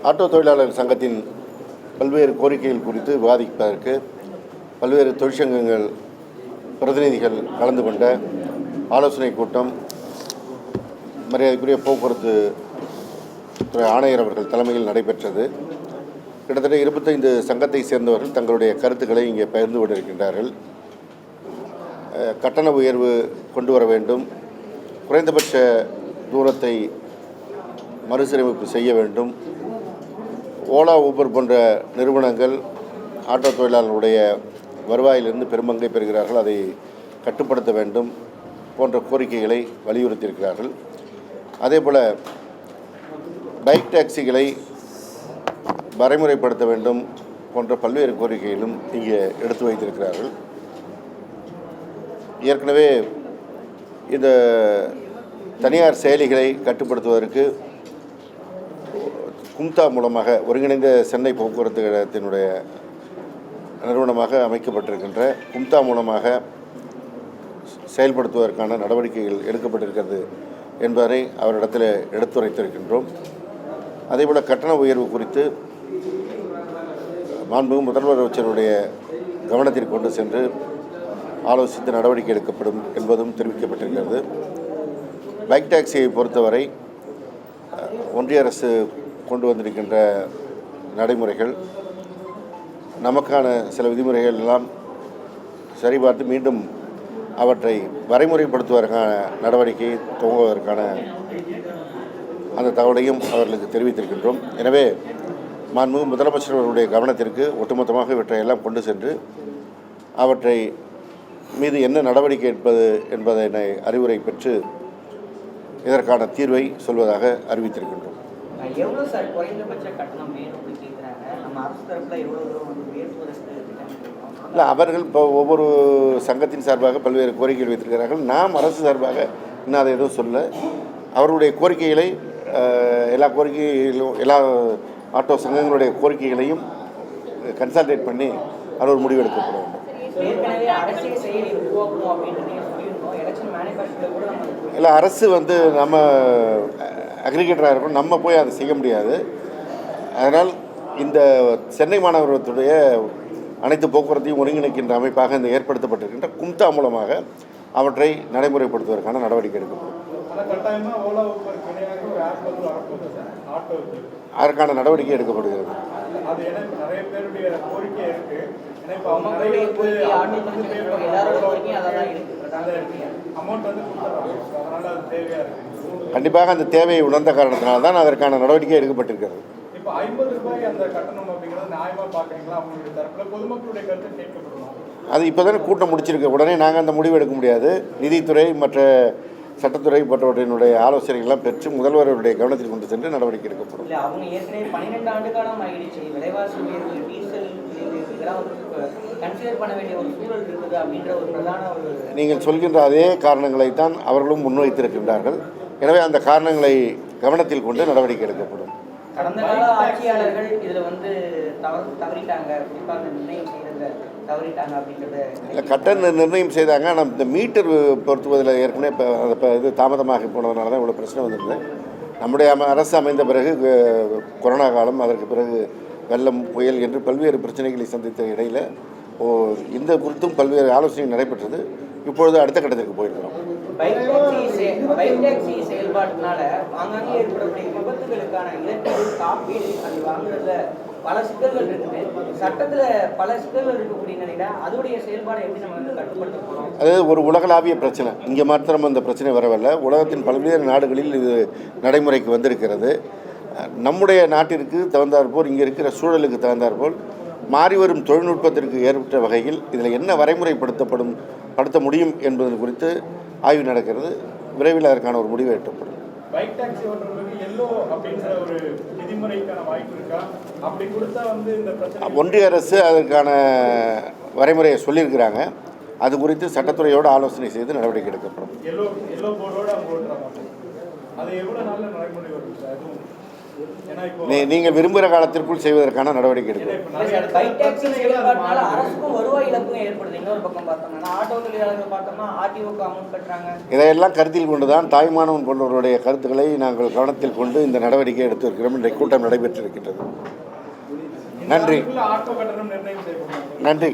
Auto தொழிலாளர் சங்கத்தின் பல்வேறு கோரிக்கைகள் குறித்து விவாதிப்பதற்கு பல்வேறு தொழிற்சங்கங்கள் பிரதிநிதிகள் கலந்து கொண்ட ஆலோசனை கூட்டம் மரியாதைக்குரிய போக்குவரத்து துறை ஆணையர் அவர்கள் தலைமையில் நடைபெற்றது. கிட்டத்தட்ட 25 சங்கத்தை சேர்ந்தவர்கள் தங்களுடைய கருத்துக்களை இங்கே பகிர்ந்து கொண்டிருக்கின்றார்கள். கட்டண உயர்வு கொண்டு வர வேண்டும், குறைந்தபட்ச தூரத்தை மறுசீரமைப்பு செய்ய வேண்டும், ஓலா ஊபர் போன்ற நிறுவனங்கள் ஆட்டோ தொழிலாளர்களுடைய வருவாயிலிருந்து பெரும்பங்கை பெறுகிறார்கள், அதை கட்டுப்படுத்த வேண்டும் போன்ற கோரிக்கைகளை வலியுறுத்தியிருக்கிறார்கள். அதேபோல் பைக் டாக்ஸிகளை வரைமுறைப்படுத்த வேண்டும் போன்ற பல்வேறு கோரிக்கைகளும் இங்கே எடுத்து வைத்திருக்கிறார்கள். ஏற்கனவே இந்த தனியார் செயலிகளை கட்டுப்படுத்துவதற்கு கும்தா மூலமாக ஒருங்கிணைந்த சென்னை போக்குவரத்து கழகத்தினுடைய நிறுவனமாக அமைக்கப்பட்டிருக்கின்ற கும்தா மூலமாக செயல்படுத்துவதற்கான நடவடிக்கைகள் எடுக்கப்பட்டிருக்கிறது என்பதை அவரிடத்தில் எடுத்துரைத்திருக்கின்றோம். அதேபோல் கட்டண உயர்வு குறித்து மாண்புமிகு முதலமைச்சருடைய கவனத்திற்கு கொண்டு சென்று ஆலோசித்து நடவடிக்கை எடுக்கப்படும் என்பதும் தெரிவிக்கப்பட்டிருக்கிறது. பைக் டாக்ஸியை பொறுத்தவரை ஒன்றிய அரசு கொண்டு வந்திருக்கின்ற நடைமுறைகள், நமக்கான சில விதிமுறைகள் எல்லாம் சரிபார்த்து மீண்டும் அவற்றை வரைமுறைப்படுத்துவதற்கான நடவடிக்கை துவங்குவதற்கான அந்த தகவலையும் அவர்களுக்கு தெரிவித்திருக்கின்றோம். எனவே மாண்புமிகு முதலமைச்சர் அவர்களுடைய கவனத்திற்கு ஒட்டுமொத்தமாக இவற்றையெல்லாம் கொண்டு சென்று அவற்றை மீது என்ன நடவடிக்கை எடுப்பது என்பதனை அறிவுரை பெற்று இதற்கான தீர்வை சொல்வதாக அறிவித்திருக்கின்றோம். எவ்வளோ சார் குறைந்தபட்ச கட்டணம் வேணும்னு கேட்குறாங்க? நம்ம அரசு தரப்பில் எவ்வளோ தூரம் உயர்த்துவதற்கு இல்லை, அவர்கள் இப்போ ஒவ்வொரு சங்கத்தின் சார்பாக பல்வேறு கோரிக்கைகள் வைத்திருக்கிறார்கள். நாம் அரசு சார்பாக இன்னும் அதை எதுவும் சொல்ல, அவர்களுடைய கோரிக்கைகளை எல்லா கோரிக்கைகளும் எல்லா ஆட்டோ சங்கங்களுடைய கோரிக்கைகளையும் கன்சல்டேட் பண்ணி அது ஒரு முடிவு எடுக்கப்பட வேண்டும். இல்லை, அரசு நம்ம அக்ரிகேட்டராக இருக்கணும், நம்ம போய் அதை செய்ய முடியாது. அதனால் இந்த சென்னை மாநகரத்துடைய அனைத்து போக்குவரத்தையும் ஒருங்கிணைக்கின்ற அமைப்பாக இந்த ஏற்படுத்தப்பட்டிருக்கின்ற கும்தா மூலமாக அவற்றை நடைமுறைப்படுத்துவதற்கான நடவடிக்கை எடுக்கப்படும். அதற்கான நடவடிக்கை எடுக்கப்படுகிறது. கண்டிப்பாக அந்த தேவையை உணர்ந்த காரணத்தினால் தான் அதற்கான நடவடிக்கை எடுக்கப்பட்டிருக்கிறது. அது இப்போ தானே கூட்டம் முடிச்சிருக்கு, உடனே நாங்கள் அந்த முடிவு எடுக்க முடியாது. நிதித்துறை மற்ற சட்டத்துறை போன்றவற்றினுடைய ஆலோசனைகள்லாம் பெற்று முதல்வருடைய கவனத்தில் கொண்டு சென்று நடவடிக்கை எடுக்கப்படும். நீங்கள் சொல்கின்ற அதே காரணங்களைத்தான் அவர்களும் முன்வைத்திருக்கின்றார்கள். எனவே அந்த காரணங்களை கவனத்தில் கொண்டு நடவடிக்கை எடுக்கப்படும். கடந்த கால ஆட்சியாளர்கள் இதில் தவறிட்டாங்க, கட்டண நிர்ணயம் செய்தாங்க. ஆனால் இந்த மீட்டர் பொருத்துவதில் ஏற்கனவே இப்போ இது தாமதமாகி போனதுனால தான் இவ்வளோ பிரச்சனை வந்திருந்தது. நம்முடைய அரசு அமைந்த பிறகு கொரோனா காலம், அதற்கு பிறகு வெள்ளம், புயல் என்று பல்வேறு பிரச்சனைகளை சந்தித்த இடையில் இந்த குறித்தும் பல்வேறு ஆலோசனை நடைபெற்றது. இப்பொழுது அடுத்த கட்டத்திற்கு போயிருக்கிறோம். செயல்பாட்டினால ஆங்காங்கே ஏற்படக்கூடிய விபத்துகளுக்கான இழப்பீடு, காப்பீடு அது வாங்குறதுல பல சிக்கல்கள் இருக்குது. சட்டத்தில் பல சிக்கல்கள் இருக்கக்கூடிய நிலையில அதோடைய செயல்பாடை எப்படி நம்ம கட்டுப்படுத்த போகிறோம்? அது ஒரு உலகளாவிய பிரச்சனை. இங்கே மாத்திரம் அந்த பிரச்சனை வரவில்லை, உலகத்தின் பல்வேறு நாடுகளில் இது நடைமுறைக்கு வந்திருக்கிறது. நம்முடைய நாட்டிற்கு தகுந்தாற்போல், இங்கே இருக்கிற சூழலுக்கு தகுந்தாற்போல் மாறி வரும் தொழில்நுட்பத்திற்கு ஏற்பட்ட வகையில் இதில் என்ன வரைமுறைப்படுத்த முடியும் என்பது குறித்து ஆய்வு நடக்கிறது. விரைவில் அதற்கான ஒரு முடிவு எட்டப்படும். ஒன்றிய அரசு அதற்கான வரைமுறையை சொல்லியிருக்கிறாங்க. அது குறித்து சட்டத்துறையோடு ஆலோசனை செய்து நடவடிக்கை எடுக்கப்படும். நீங்கள் விரும்புகிற காலத்திற்குள் செய்வதற்கான நடவடிக்கை எடுக்கும். பை டாக்ஸி செயல்பாடுனால அரசுக்கும் வருவாய் இழப்பும் ஏற்படுது. இன்னொரு பக்கம் பார்த்தோம்னா ஆட்டோ தொழிலாளர்கள் பார்த்தோம்னா ஆர்டிஓக்கு அமௌண்ட் கட்டுறாங்க. இதையெல்லாம் கருத்தில் கொண்டு தான் தாய்மானவன் போன்றவருடைய கருத்துக்களை நாங்கள் கவனத்தில் கொண்டு இந்த நடவடிக்கை எடுத்து இருக்கிறோம். இன்றைக்கு கூட்டம் நடைபெற்றிருக்கின்றது. நன்றி. நன்றி.